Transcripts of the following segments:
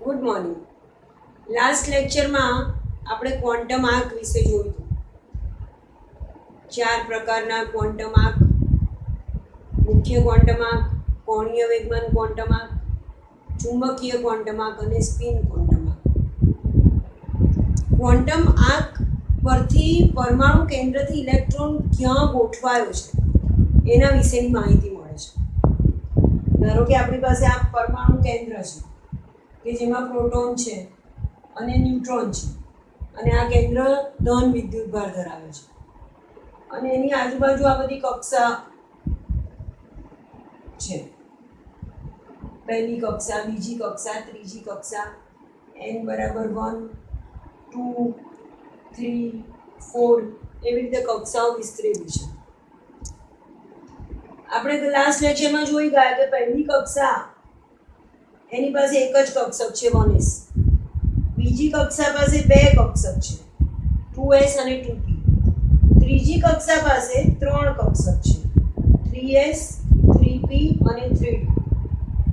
Good morning. Last લેક્ચરમાં આપણે quantum આંક વિશે જોયું હતું. 4 પ્રકારના ક્વોન્ટમ આંક: મુખ્ય ક્વોન્ટમ આંક, કોણીય વેગમાન ક્વોન્ટમ આંક, ચુંબકીય ક્વોન્ટમ આંક અને સ્પિન ક્વોન્ટમ આંક. ક્વોન્ટમ આંક પરથી પરમાણુ કેન્દ્રથી ઇલેક્ટ્રોન ક્યાં ગોઠવાયો છે એના વિશેની માહિતી મળે છે. ધારો કે આપણી પાસે આ પરમાણુ કેન્દ્ર છે કે જેમાં પ્રોટોન છે અને ન્યુટ્રોન છે, અને આ કેન્દ્ર ધન વિદ્યુતભાર ધરાવે છે, અને એની આજુબાજુ આ બધી કક્ષા છે. પહેલી કક્ષા, બીજી કક્ષા, ત્રીજી કક્ષા, n બરાબર 1, 2, 3, 4 એવી રીતે કક્ષાઓ વિસ્તરેલી છે. આપણે લાસ્ટ લેક્ચરમાં જોઈ ગયા કે પહેલી કક્ષા એની પાસે એક જ કક્ષક છે 1s, બીજી કક્ષા પાસે બે કક્ષક છે 2s અને 2p, ત્રીજી કક્ષા પાસે ત્રણ કક્ષક છે 3s, 3p અને 3d,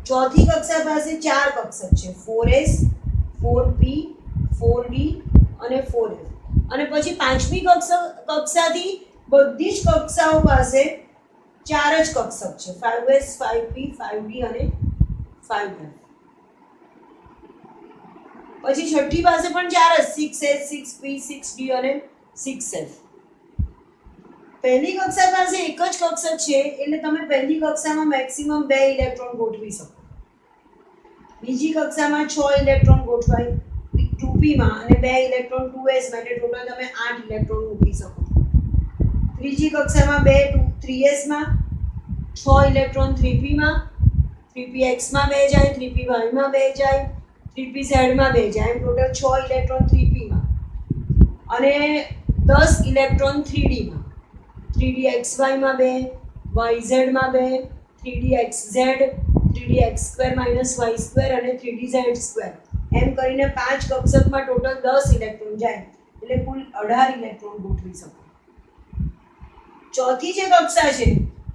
ચોથી કક્ષા પાસે ચાર કક્ષક છે 4s, 4p, 4d અને 4f, અને પછી પાંચમી કક્ષાથી બધી જ કક્ષાઓ પાસે ચાર જ કક્ષક છે 5s, 5p, 5d અને 5f. પછી છઠ્ઠી પાસે પણ ચાર જ 6s, 6p, 6d અને 6f. પહેલી કક્ષા પાસે એક જ કક્ષક છે એટલે તમે પહેલી કક્ષામાં મેક્સિમમ 2 ઇલેક્ટ્રોન ગોઠવી શકો. બીજી કક્ષામાં 6 ઇલેક્ટ્રોન ગોઠવાય 2p માં અને 2 ઇલેક્ટ્રોન 2s માટે ટોટલ તમે 8 ઇલેક્ટ્રોન મૂકી શકો. ત્રીજી કક્ષામાં 2 3s માં, 6 ઇલેક્ટ્રોન 3p માં, 3px માં 2 જાય, 3py માં 2 જાય, 3pz માં 2 જાય, એમ ટોટલ 6 ઇલેક્ટ્રોન 3p માં અને 10 ઇલેક્ટ્રોન 3d માં, 3dxy માં 2, yz માં 2, 3dxz, 3dx² - y² અને 3dz², એમ કરીને 5 કક્ષકમાં ટોટલ 10 ઇલેક્ટ્રોન જાય એટલે કુલ 18 ઇલેક્ટ્રોન ગોઠવી શકો. ચોથી જે કક્ષા છે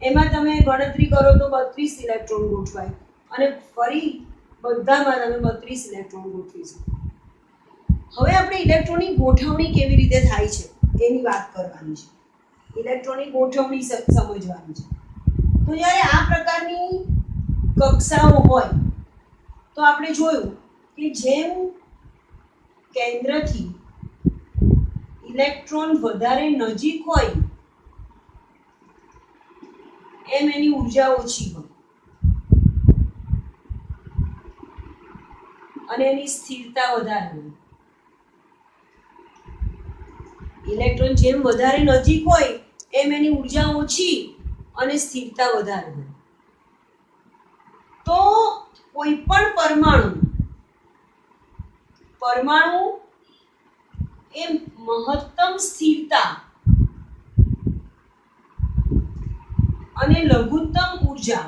એમાં તમે ગણતરી કરો તો 32 ઇલેક્ટ્રોન ગોઠવાય અને ફરી બધામાં તમે 32 ઇલેક્ટ્રોન ગોઠવી શકો. હવે આપણે ઇલેક્ટ્રોનની ગોઠવણી કેવી રીતે થાય છે એની વાત કરવાની છે. ઇલેક્ટ્રોનની ગોઠવણી સમજવાની છે. તો જ્યારે આ પ્રકારની કક્ષાઓ હોય તો આપણે જોયું કે જેમ કેન્દ્રથી ઇલેક્ટ્રોન વધારે નજીક હોય એમ એની ઉર્જા ઓછી હોય અને એની સ્થિરતા વધારે હોય. ઇલેક્ટ્રોન જેમ વધારે નજીક હોય એમ એની ઉર્જા ઓછી અને સ્થિરતા વધારે હોય. તો કોઈ પણ પરમાણુ એ મહત્તમ સ્થિરતા અને લઘુત્તમ ઉર્જા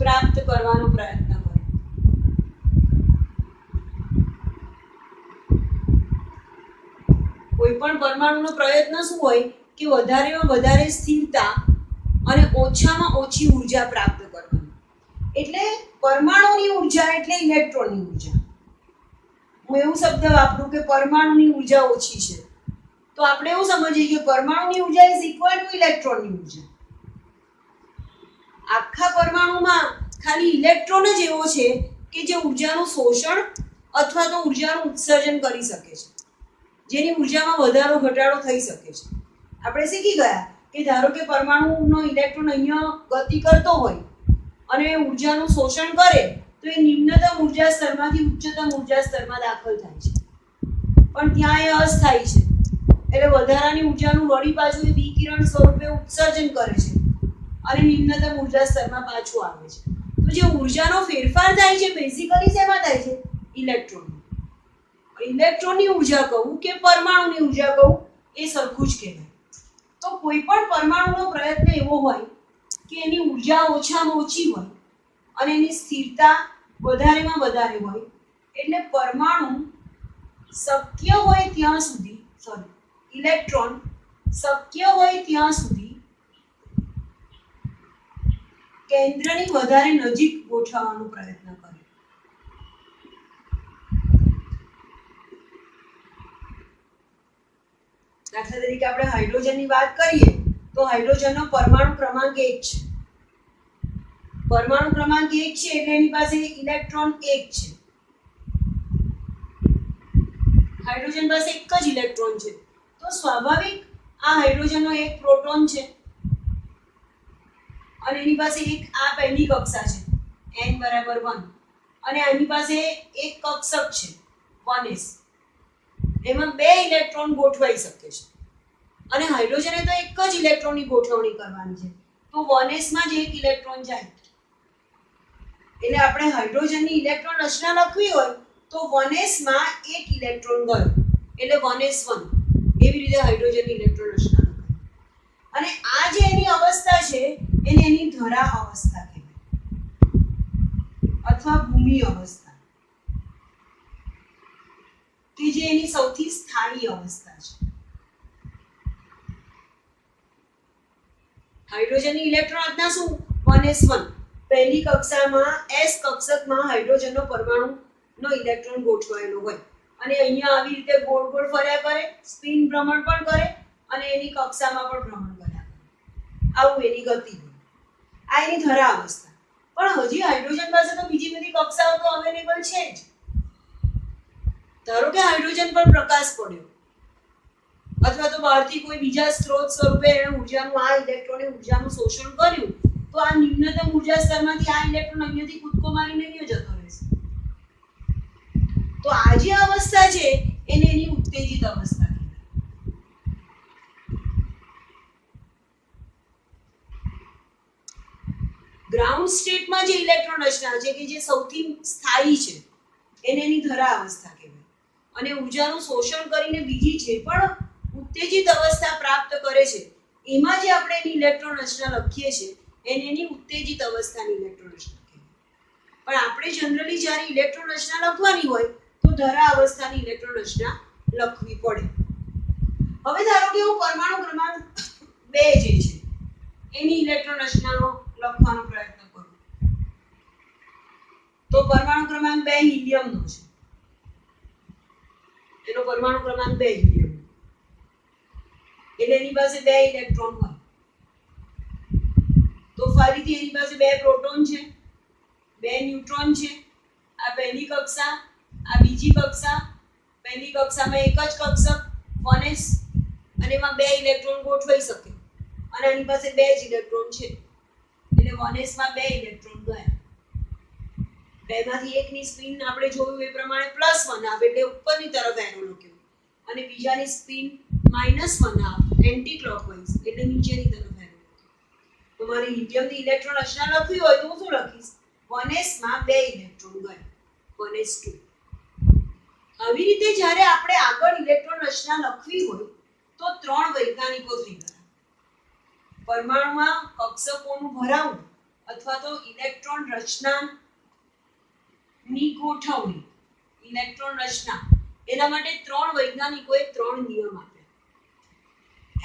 પ્રાપ્ત કરવાનો પ્રયત્ન કરે. કોઈ પણ પરમાણુનો પ્રયત્ન શું હોય કે વધારેમાં વધારે સ્થિરતા અને ઓછામાં ઓછી ઉર્જા પ્રાપ્ત કરવાની. એટલે પરમાણુની ઉર્જા એટલે ઇલેક્ટ્રોનની ઉર્જા. હું એવું શબ્દ વાપરું કે પરમાણુની ઉર્જા ઓછી છે તો આપણે એવું સમજીએ કે પરમાણુની ઉર્જા ઇઝ ઇક્વલ ટુ ઇલેક્ટ્રોનની ઉર્જા. આખા પરમાણુમાં ખાલી ઇલેક્ટ્રોન જ એવો છે કે જે ઉર્જાનું શોષણ અથવા તો ઉર્જાનું ઉત્સર્જન કરી શકે છે, જેની ઉર્જામાં વધારો ઘટાડો થઈ શકે છે. આપણે શીખી ગયા કે ધારો કે પરમાણુનો ઇલેક્ટ્રોન અહીંયા ગતિ કરતો હોય અને ઉર્જાનું શોષણ કરે તો એ નિમ્નતમ ઉર્જા સ્તરમાંથી ઉચ્ચતમ ઉર્જા સ્તરમાં દાખલ થાય છે, પણ ત્યાં એ અસ્થાયી છે એટલે વધારાની ઉર્જાનું વળી પાછું એ વિકિરણ સ્વરૂપે ઉત્સર્જન કરે છે અને નિમ્નતમ ઉર્જા સ્તરમાં પાછું આવે છે. તો જે ઉર્જાનો ફેરફાર થાય છે બેઝિકલી શેમાં થાય છે? ઇલેક્ટ્રોન. ઇલેક્ટ્રોનની ઉર્જા કહું કે પરમાણુની ઉર્જા કહું એ સરખું જ કહેવાય. તો કોઈ પણ પરમાણુનો પ્રયત્ન એવો હોય કે એની ઉર્જા ઓછામાં ઓછી હોય અને એની સ્થિરતા વધારેમાં વધારે હોય એટલે ઇલેક્ટ્રોન શક્ય હોય ત્યાં સુધી કેન્દ્રની વધારે નજીક ગોઠવવાનો પ્રયત્ન કરે. દાખલા તરીકે આપણે હાઇડ્રોજનની વાત કરીએ તો હાઇડ્રોજનનો પરમાણુ ક્રમાંક 1 છે. પરમાણુ ક્રમાંક 1 છે એટલે એની પાસે ઇલેક્ટ્રોન 1 છે. હાઇડ્રોજન પાસે એક જ ઇલેક્ટ્રોન છે તો સ્વાભાવિક આ હાઇડ્રોજનનો એક પ્રોટોન છે અને એની પાસે એક આ પહેલી કક્ષા છે n = 1 અને આની પાસે એક કક્ષક છે 1s. એમાં બે ઇલેક્ટ્રોન ગોઠવાઈ શકે છે અને હાઇડ્રોજને તો એક જ ઇલેક્ટ્રોનની ગોઠવણી કરવાની છે તો 1s માં જ એક ઇલેક્ટ્રોન જાય. એટલે આપણે હાઇડ્રોજનની ઇલેક્ટ્રોન રચના લખવી હોય તો 1s માં એક ઇલેક્ટ્રોન ગયો એટલે 1s1. એવી રીતે હાઇડ્રોજનની ઇલેક્ટ્રોન રચના લખાય. અને આ જે એની અવસ્થા છે એને એની ધરા અવસ્થા કહેવાય અથવા ભૂમિ અવસ્થા કે જે એની સૌથી સ્થાયી અવસ્થા છે. હાઇડ્રોજનની ઇલેક્ટ્રોન રચના શું 1s1. પહેલી કક્ષામાં s કક્ષકમાં હાઇડ્રોજનનો પરમાણુનો ઇલેક્ટ્રોન ગોઠવાયેલો હોય અને અહીંયા આવી રીતે ગોળ ગોળ ફર્યા કરે, સ્પિન ભ્રમણ પણ કરે અને એની કક્ષામાં પણ ભ્રમણ કર્યા કરે. આવું એની ગતિ હોય. આ એની ધરા અવસ્થા. પણ હજી હાઇડ્રોજન પાસે તો બીજી બધી કક્ષાઓ તો અવેલેબલ છે જ. ધારો કે હાઇડ્રોજન પર પ્રકાશ પડ્યો અથવા તો બહારથી કોઈ બીજા સ્ત્રોત સ્વરૂપે એને ઊર્જાનું આ ઇલેક્ટ્રોને ઊર્જાનું શોષણ કર્યું તો આ નિમ્નતમ ઊર્જા સ્તરમાંથી આ ઇલેક્ટ્રોન અહીંયાથી કૂદકો મારીને ક્યાં જતો રહેશે? તો આ જે અવસ્થા છે એને એની ઉત્તેજિત અવસ્થા કહેવાય. ગ્રાઉન્ડ સ્ટેટમાં જે ઇલેક્ટ્રોન રચના છે કે જે સૌથી સ્થાયી છે એને એની ધરા અવસ્થા કહેવાય. અને ઊર્જાનું શોષણ કરીને બીજી જે પણ ઉત્તેજિત અવસ્થા પ્રાપ્ત કરે છે એમાં જે આપણે એની ઇલેક્ટ્રોન રચના લખીએ છીએ એને એની ઉત્તેજિત અવસ્થાની ઇલેક્ટ્રોન રચના કહેવાય. પણ આપણે જનરલી જ્યારે ઇલેક્ટ્રોન રચના લખવાની હોય તો ધરા અવસ્થાની ઇલેક્ટ્રોન રચના લખવી પડે. હવે ધારો કે હું પરમાણુ ક્રમાંક 2 જે છે એની ઇલેક્ટ્રોન રચનાનો લખવાનો પ્રયત્ન કરું તો પરમાણુ ક્રમાંક 2 હિલિયમનો છે. એનો પરમાણુ ક્રમાંક 2 હિલિયમ એટલે એની પાસે 2 ઇલેક્ટ્રોન હોય તો ફરીથી એની પાસે 2 પ્રોટોન છે, 2 ન્યુટ્રોન છે. આ પહેલી કક્ષા, આ બીજી કક્ષા. પહેલી કક્ષામાં એક જ કક્ષક 1s અને એમાં 2 ઇલેક્ટ્રોન ગોઠવાઈ શકે અને આની પાસે 2 જ ઇલેક્ટ્રોન છે એટલે 1s માં 2 ઇલેક્ટ્રોન ગયા. બેમાંથી એકની સ્પિન આપણે જોયું એ પ્રમાણે +1 આવે એટલે ઉપરની તરફ એરો લખ્યો અને બીજાની સ્પિન -1 આવે એન્ટી ક્લોકવાઇઝ એટલે નીચેની તરફ એરો લખ્યો. તો મારે હિલિયમની ઇલેક્ટ્રોન રચના લખવી હોય તો હું શું લખીશ? 1s માં 2 ઇલેક્ટ્રોન ગયા 1s2. આવી રીતે જ્યારે આપણે આગળ ઇલેક્ટ્રોન રચના લખવી હોય તો 3 વૈજ્ઞાનિકો થઈ ગયા. પરમાણુમાં કક્ષકોનું ભરાવું અથવા તો ઇલેક્ટ્રોન રચના ની ગોઠવણી, ઇલેક્ટ્રોન રચના એના માટે 3 વૈજ્ઞાનિકોએ 3 નિયમ આપ્યા.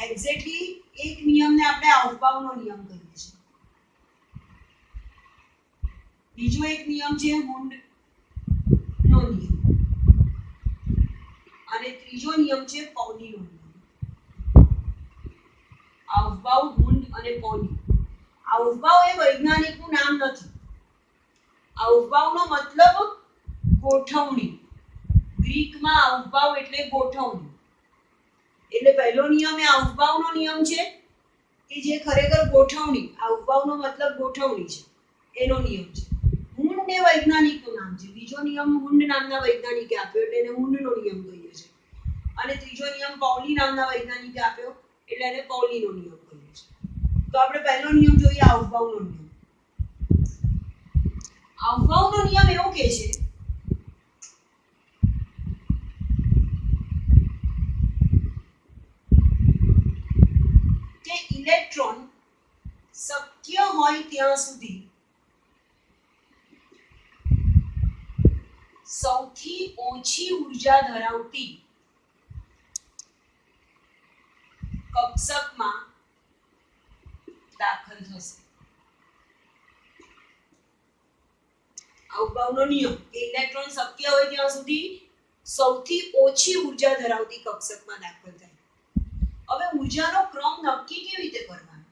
એક્ઝેક્ટલી એક નિયમને આપણે આઉફબાઉનો નિયમ કહીએ છીએ. બીજો એક નિયમ છે હુન્ડનો નિયમ અને ત્રીજો નિયમ છે પૌલીનો નિયમ. આઉફબાઉ, હુન્ડ અને પૌલી. આઉફબાઉ એ વૈજ્ઞાનિકનું નામ નથી. આઉફબાઉનો મતલબ ગોઠવણી. ગ્રીકમાં આઉફબાઉ એટલે ગોઠવણી. એટલે પહેલો નિયમ એ આઉફબાઉનો નિયમ છે કે જે ખરેખર ગોઠવણી, આઉફબાઉનો મતલબ ગોઠવણી છે એનો નિયમ છે. હુન્ડ એ વૈજ્ઞાનિકનું નામ છે. બીજો નિયમ હુન્ડ નામના વૈજ્ઞાનિકે આપ્યો એટલે એને હુન્ડનો નિયમ કહીએ છીએ અને ત્રીજો નિયમ પૌલી નામના વૈજ્ઞાનિકે આપ્યો એટલે એને પૌલીનો નિયમ કહીએ છીએ. તો આપણે પહેલો નિયમ જોઈએ આઉફબાઉનો નિયમ. આઉફબાઉનો નિયમ એવું કહે છે કે ઇલેક્ટ્રોન શક્ય હોય ત્યાં સુધી સૌથી ઓછી ઊર્જા ધરાવતી કક્ષકમાં દાખલ થશે. આઉફબાઉનો નિયમ કે ઇલેક્ટ્રોન શક્ય હોય ત્યાં સુધી સૌથી ઓછી ઊર્જા ધરાવતી કક્ષકમાં દાખલ થાય. હવે ઉર્જાનો ક્રમ નક્કી કેવી રીતે કરવાનો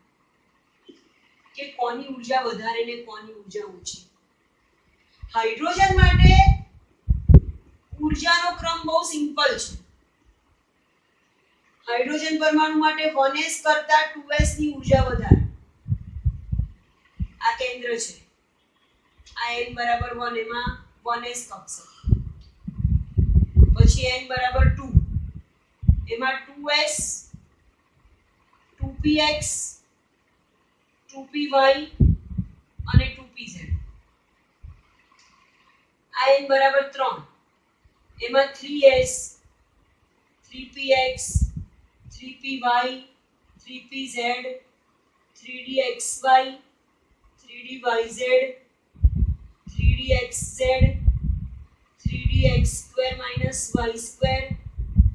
કે કોની ઉર્જા વધારે ને કોની ઉર્જા ઓછી? હાઇડ્રોજન માટે ઉર્જાનો ક્રમ બહુ સિમ્પલ છે. હાઇડ્રોજન પરમાણુ માટે 1s કરતા 2s ની ઉર્જા વધારે. આ કેન્દ્ર છે, આ n બરાબર 1 એમાં 1s કક્ષક, પછી n બરાબર 2 એમાં 2s 2px 2py અને 2pz. આ n બરાબર 3 એમાં 3s 3px 3py 3pz 3dxy 3dyz 3dxz 3dx square minus y square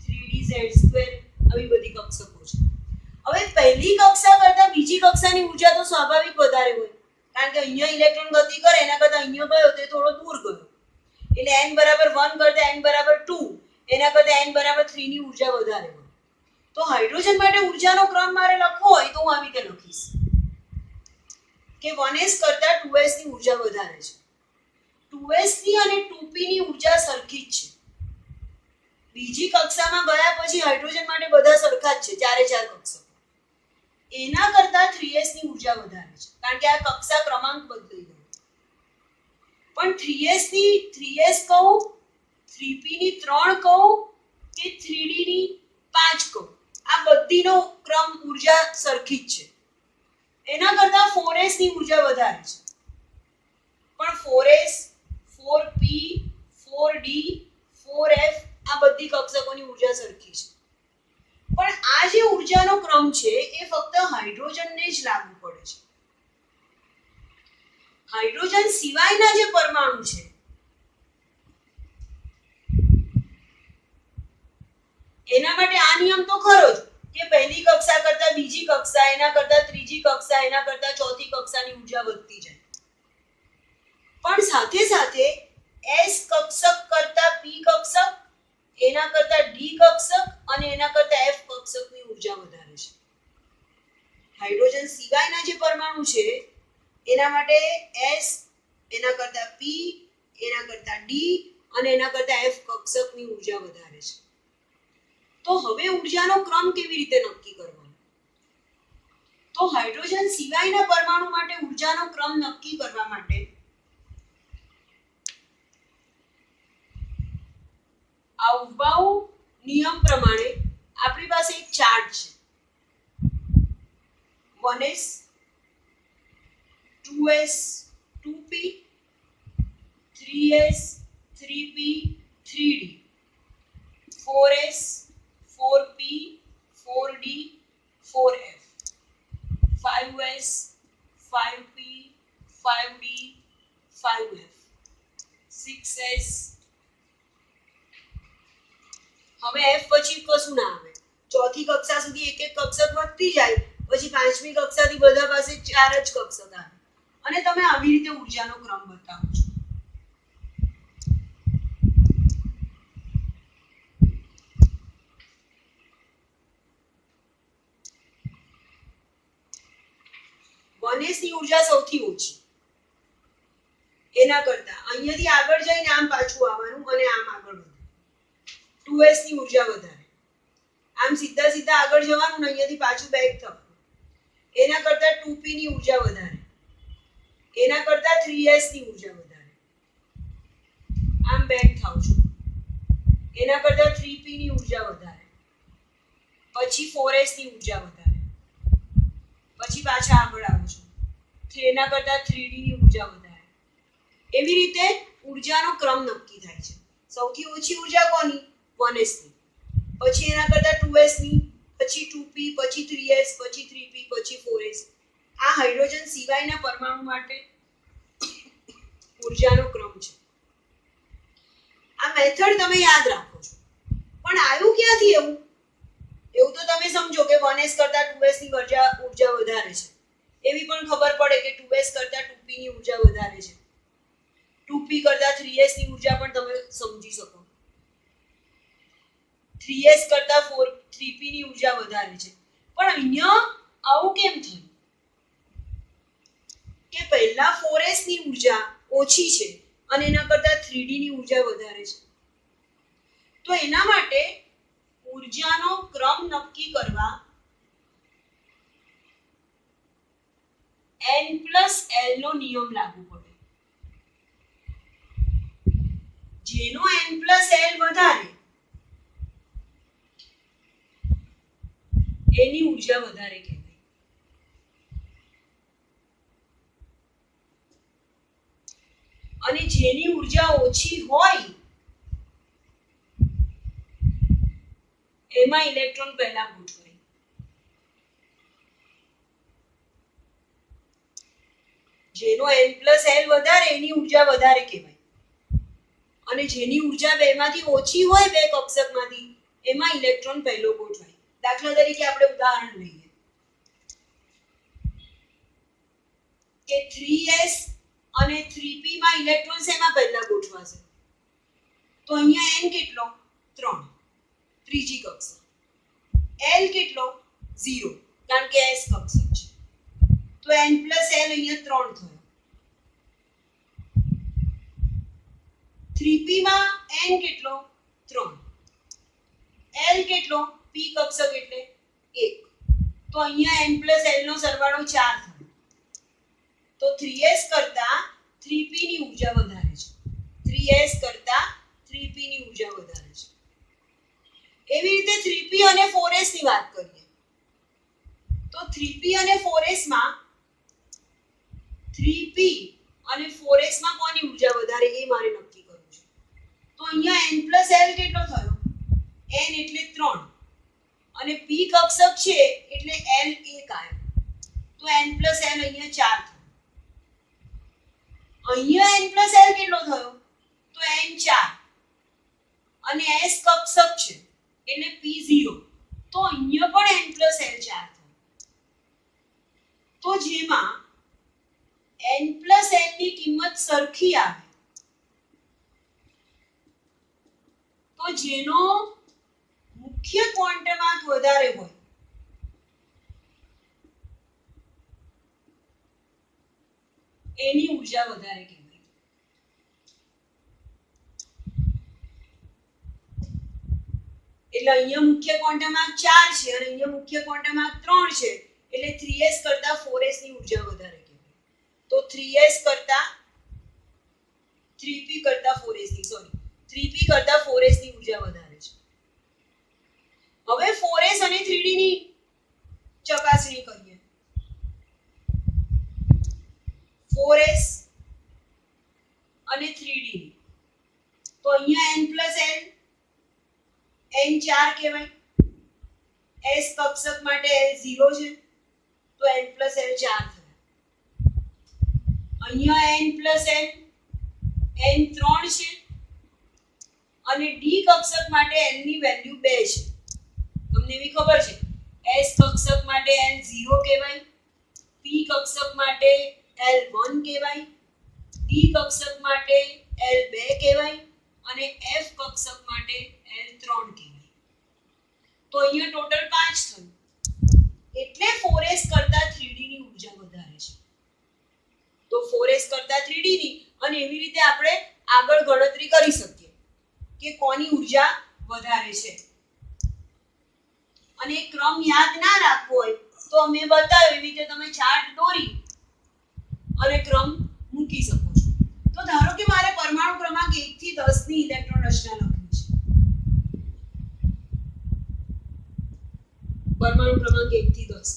3dz square આવી બધી કક્ષકો છે. હવે પહેલી કક્ષા કરતા બીજી કક્ષાની ઉર્જા તો સ્વાભાવિક વધારે હોય, કારણ કે અહીંયા ઇલેક્ટ્રોન ગતિ કરે એના કરતા અહીંયા ગયો તે થોડો દૂર ગયો, એટલે n બરાબર 1 કરતા n બરાબર 2 એના કરતા n બરાબર 3 ની ઉર્જા વધારે હોય. તો હાઇડ્રોજન માટે ઉર્જાનો ક્રમ મારે લખવો હોય તો હું આવી રીતે લખીશ કે 1s કરતા 2s ની ઉર્જા વધારે છે. 2s ની અને 2p ની ઉર્જા સરખી જ છે. બીજી કક્ષામાં ગયા પછી હાઇડ્રોજન માટે બધા સરખા જ છે, ચારે ચાર કક્ષકો. એના કરતા 3s ની ઉર્જા વધારે છે, કારણ કે આ કક્ષા ક્રમાંક બદલાઈ ગયો. પણ 3s ની 3s કહું, 3p ની 3 કહું કે 3d ની 5 કહું, આ બધીનો ક્રમ ઉર્જા સરખી જ છે. એના કરતા 4s ની ઉર્જા વધારે છે, પણ 4s 4p 4d 4f આ બધી કક્ષકોની ઉર્જા સરખી છે. પણ આ જે ઉર્જાનો ક્રમ છે એ ફક્ત હાઇડ્રોજનને જ લાગુ પડે છે. હાઇડ્રોજન સિવાયના જે પરમાણુ છે એના માટે આ નિયમ તો ખરો જ કે પહેલી કક્ષા કરતા બીજી કક્ષા, એના કરતા ત્રીજી કક્ષા, એના કરતા ચોથી કક્ષાની ઉર્જા વધતી જાય. પણ સાથે સાથે s કક્ષક કરતા p કક્ષક, એના કરતા d કક્ષક અને એના કરતા f કક્ષકની ઉર્જા વધારે છે. હાઇડ્રોજન સિવાયના જે પરમાણુ છે એના માટે s, એના કરતા p, એના કરતા d અને એના કરતા f કક્ષકની ઉર્જા વધારે છે. તો હવે ઉર્જાનો ક્રમ કેવી રીતે નક્કી કરવાનો? તો હાઇડ્રોજન સિવાયના પરમાણુ માટે ઉર્જાનો ક્રમ નક્કી કરવા માટે અવબાઉ નિયમ પ્રમાણે આપણી પાસે એક ચાર્ટ છે. 1s 2s 2p 3s 3p 3d 4s 4p 4d 4f 5s 5p 5d 5f 6s. હવે f પછી કશું ના આવે, ચોથી કક્ષા સુધી એક એક કક્ષક વધતી જાય, પછી પાંચમી કક્ષાથી બધા પાસે ચાર જ કક્ષક આવે અને તમે આવી રીતે ઉર્જાનો ક્રમ બતાવો છો. ની ઉર્જા સૌથી ઓછી, એના કરતા અહીંયાથી આગળ જઈને આમ પાછું આવવાનું અને આમ આગળ વધવું. 2s ની ઉર્જા વધારે, આમ સીધા સીધા આગળ જવાનું ને અહીંયાથી પાછું બેક થવાનું. એના કરતા 2p ની ઉર્જા વધારે, એના કરતા 3s ની ઉર્જા વધારે, આમ બેક થાવ છું. એના કરતા 3p ની ઉર્જા વધારે, પછી 4s ની ઉર્જા વધારે, પછી પાછા આગળ આવું છું. એના કરતા 3d ની ઉર્જા વધારે. એવી રીતે ઉર્જાનો ક્રમ નક્કી થાય છે. સૌથી ઓછી ઉર્જા કોની? 1s ની, પછી એના કરતા 2s ની, પછી 2p, પછી 3s, પછી 3p, પછી 4s. આ હાઇડ્રોજન સિવાયના પરમાણુ માટે ઉર્જાનો ક્રમ છે. આ મેથડ તમે યાદ રાખો છો. પણ આવ્યું ક્યાંથી એવું? એવું તો તમે સમજો કે 1s કરતા 2s ની ઉર્જા વધારે છે. એવી પણ ખબર પડે કે 2s કરતા 2p ની ઉર્જા વધારે છે. 2p કરતા 3s ની ઉર્જા પણ તમે સમજી શકો. 3s કરતા 3p ની ઉર્જા વધારે છે. પણ અહીંયા આવું કેમ થયું કે પહેલા 4s ની ઉર્જા ઓછી છે અને એના કરતા 3d ની ઉર્જા વધારે છે? તો એના માટે ઉર્જાનો ક્રમ નક્કી કરવા n+l નો નિયમ લાગુ પડે. જેનો n+l વધારે એની ઉર્જા વધારે કહેવાય. અને જેની ઉર્જા ઓછી હોય એમાં ઇલેક્ટ્રોન પહેલા ગોઠવાય. જેનો n+l વધારે એની ઉર્જા વધારે કહેવાય. અને જેની ઉર્જા બેમાંથી ઓછી હોય બે કક્ષકમાંથી એમાં ઇલેક્ટ્રોન પહેલો ગોઠવાય. દાખલા તરીકે આપણે ઉદાહરણ લઈએ કે 3s અને 3p માં ઇલેક્ટ્રોન શેમાં પહેલા ગોઠવાશે? તો અહીંયા n કેટલો? 3, ત્રીજી કક્ષક. l કેટલો? 0, કારણ કે s કક્ષક છે. તો n+l અહીંયા 3 થયો. 3p માં n કેટલો? 3. l કેટલો? p કક્ષક એટલે 1. તો અહીંયા n+l નો સરવાળો 4 થયો. તો 3s કરતા 3p ની ઉર્જા વધારે છે. 3s કરતા 3p ની ઉર્જા વધારે છે. એવી રીતે 3p અને 4s ની વાત કરીએ તો 3p અને 4s માં 3p અને 4s માં કોની ઉર્જા વધારે એ મારે નક્કી કરવું છે. તો અહીંયા n+l કેટલો થયો? n એટલે 3 અને p કક્ષક છે એટલે l 1 આવ્યો. તો n+l અહીંયા 4 થયો. અહીંયા n+l કેટલો થયો? તો n 4 અને s કક્ષક છે એટલે p 0. તો અહીંયા પણ n+l 4 થયો. તો જેમાં n+l ની કિંમત સરખી આવે તો જેનો મુખ્ય ક્વોન્ટમાંક વધારે હોય એની ઉર્જા વધારે કહેવાય. એટલે અહીંયા મુખ્ય ક્વોન્ટમાંક 4 છે અને અહીંયા મુખ્ય ક્વોન્ટમાંક 3 છે એટલે 3s કરતા 4s ની ઉર્જા વધારે કહેવાય. તો 3s કરતા 3p કરતા 4s ની 3p કરતા 4s ની ઉર્જા વધારે છે. હવે 4s અને 3d ની ચકાસણી કરીએ. 4s અને 3d ની તો અહીંયા n+l n4 કહેવાય. s કક્ષક માટે l 0 છે તો n+l 4 થયા. અહીંયા n+l n3 છે અને d કક્ષક માટે l ની વેલ્યુ 2 છે. તમને એવી ખબર છે s કક્ષક માટે l 0 કહેવાય, p કક્ષક માટે l1 કહેવાય, d કક્ષક માટે l2 કહેવાય અને f કક્ષક માટે l3 કહેવાય. તો અહીંયા ટોટલ 5 થયું. એટલે 4s કરતા 3d ની ઉર્જા વધારે છે. તો 4s કરતા 3d ની અને એવી રીતે આપણે આગળ ગણતરી કરી શકીએ કે કોની ઉર્જા વધારે છે. અને ક્રમ યાદ ના રાખવો હોય તો અમે બતાવ્યું એવી રીતે તમે ચાર્ટ દોરી અને ક્રમ મૂકી શકો છો. તો ધારો કે મારે પરમાણુ ક્રમાંક 1 થી 10 ની ઇલેક્ટ્રોન રચના લખવી છે. પરમાણુ ક્રમાંક 1 થી 10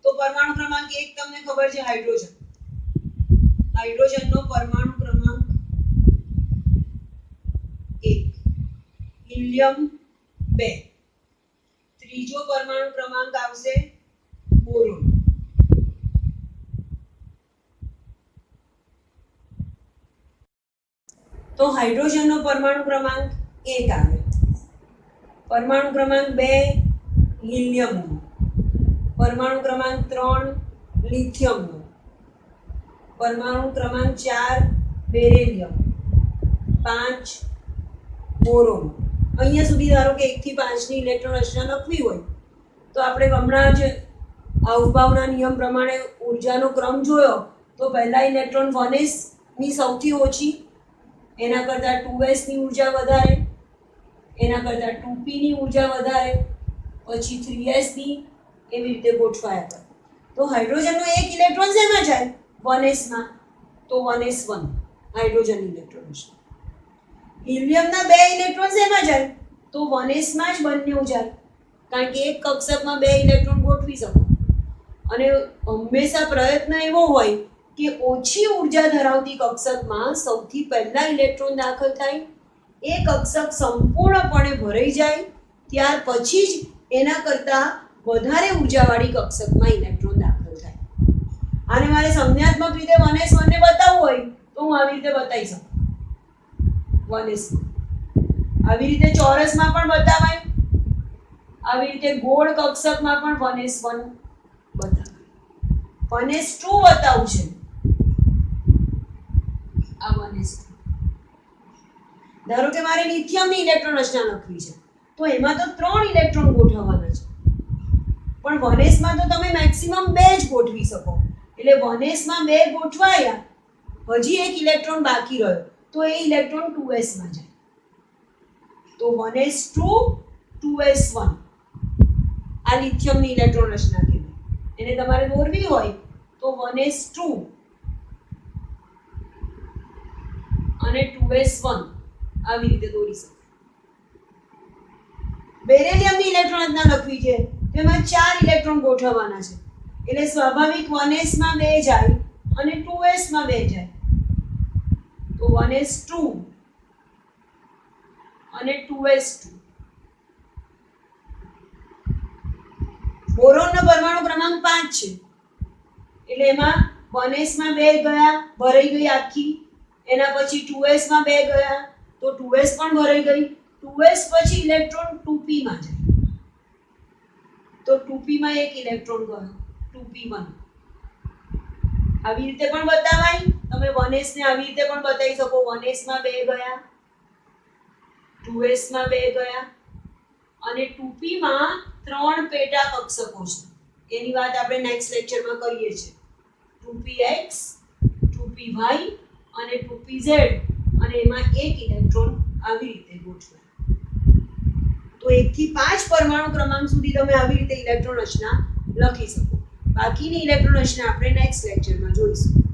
તો પરમાણુ ક્રમાંક 1 તમને ખબર છે હાઇડ્રોજન. હાઇડ્રોજનનો પરમાણુ ક્રમાંક 1, હિલિયમ 2. ત્રીજો પરમાણુ ક્રમાંક આવશે બોરોન. તો હાઇડ્રોજનનો પરમાણુ ક્રમાંક 1 આવે. પરમાણુ ક્રમાંક 2 હિલિયમનો, પરમાણુ ક્રમાંક 3 લિથિયમનો, પરમાણુ ક્રમાંક 4 બેરિલિયમ, 5 બોરોન અહીંયા સુધી ધારો કે 1 થી 5 ની ઇલેક્ટ્રોન રચના લખવી હોય તો આપણે હમણાં જ અવભાવના નિયમ પ્રમાણે ઉર્જાનો ક્રમ જોયો તો પહેલા ઇલેક્ટ્રોન 1s ની સૌથી ઓછી, એના કરતાં 2s ની ઉર્જા વધારે, એના કરતાં 2p ની ઉર્જા વધારે, પછી 3s ની, એવી રીતે ગોઠવાયા કરે. તો હાઇડ્રોજનનો એક ઇલેક્ટ્રોન શેમાં જાય? 1s માં, તો 1s1 હાઇડ્રોજન ઇલેક્ટ્રોન છે. હિલિયમના બે ઇલેક્ટ્રોન શેમાં જાય? તો 1s માં જ બંને જાય, કારણ કે એક કક્ષકમાં બે ઇલેક્ટ્રોન ગોઠવી શકો. અને હંમેશા પ્રયત્ન એવો હોય કે ઓછી ઉર્જા ધરાવતી કક્ષકમાં સૌથી પહેલા ઇલેક્ટ્રોન દાખલ થાય, એ કક્ષક સંપૂર્ણપણે ભરાઈ જાય, ત્યાર પછી જ એના કરતાં વધારે ઉર્જાવાળી કક્ષકમાં ઇલેક્ટ્રોન દાખલ થાય. આને મારે સંજ્ઞાત્મક રીતે 1s1 ને બતાવવું હોય તો હું આવી રીતે બતાવી શકું. 1s આવી રીતે ચોરસમાં પણ બતાવાય, આવી રીતે ગોળ કક્ષકમાં પણ 1s1 બતાવાય. 1s2 બતાવું છે, આ 1s2. ધારો કે મારે લિથિયમની ઇલેક્ટ્રોન રચના લખવી છે તો એમાં તો 3 ઇલેક્ટ્રોન ગોઠવવાના છે, પણ 1s માં તો તમે મેક્સિમમ 2 જ ગોઠવી શકો. એટલે 1s માં 2 ગોઠવાયા, હજી એક ઇલેક્ટ્રોન બાકી રહ્યો તો એ ઇલેક્ટ્રોન 2s માં જાય. તો 1s2 2s1 આ લિથિયમની ઇલેક્ટ્રોન રચના કહેવાય. એને તમારે દોરવી હોય તો 1s2 અને 2s1 આવી રીતે દોરી શકો. બેરિલિયમની ઇલેક્ટ્રોન રચના લખવી છે તો એમાં 4 ઇલેક્ટ્રોન ગોઠવવાના છે, એટલે સ્વાભાવિક 1s માં 2 જાય અને 2s માં 2 જાય. તો 1s2 અને 2s2. બોરોનનો પરમાણુ ક્રમાંક 5 છે, એટલે એમાં 1s માં 2 ગયા, ભરાઈ ગઈ આખી. એના પછી 2s માં 2 ગયા તો 2s પણ ભરાઈ ગઈ. 2s પછી ઇલેક્ટ્રોન 2p માં જાય, તો 2p માં એક ઇલેક્ટ્રોન ગયો, 2p1. આવી રીતે પણ બતાવાય. તમે 1s ને આવી રીતે પણ બતાવી શકો. 1s માં 2 ગયા, 2s માં 2 ગયા અને 2p માં 3 પેટા કક્ષકો છે. એની વાત આપણે નેક્સ્ટ લેક્ચરમાં કરીએ છીએ. 2px, 2py અને 2pz, અને એમાં એક ઇલેક્ટ્રોન આવી રીતે ગોઠવાય. તો 1 થી 5 પરમાણુ ક્રમાંક સુધી તમે આવી રીતે ઇલેક્ટ્રોન રચના લખી શકો. બાકીની ઇલેક્ટ્રોન રચના આપણે નેક્સ્ટ લેક્ચરમાં જોઈશું.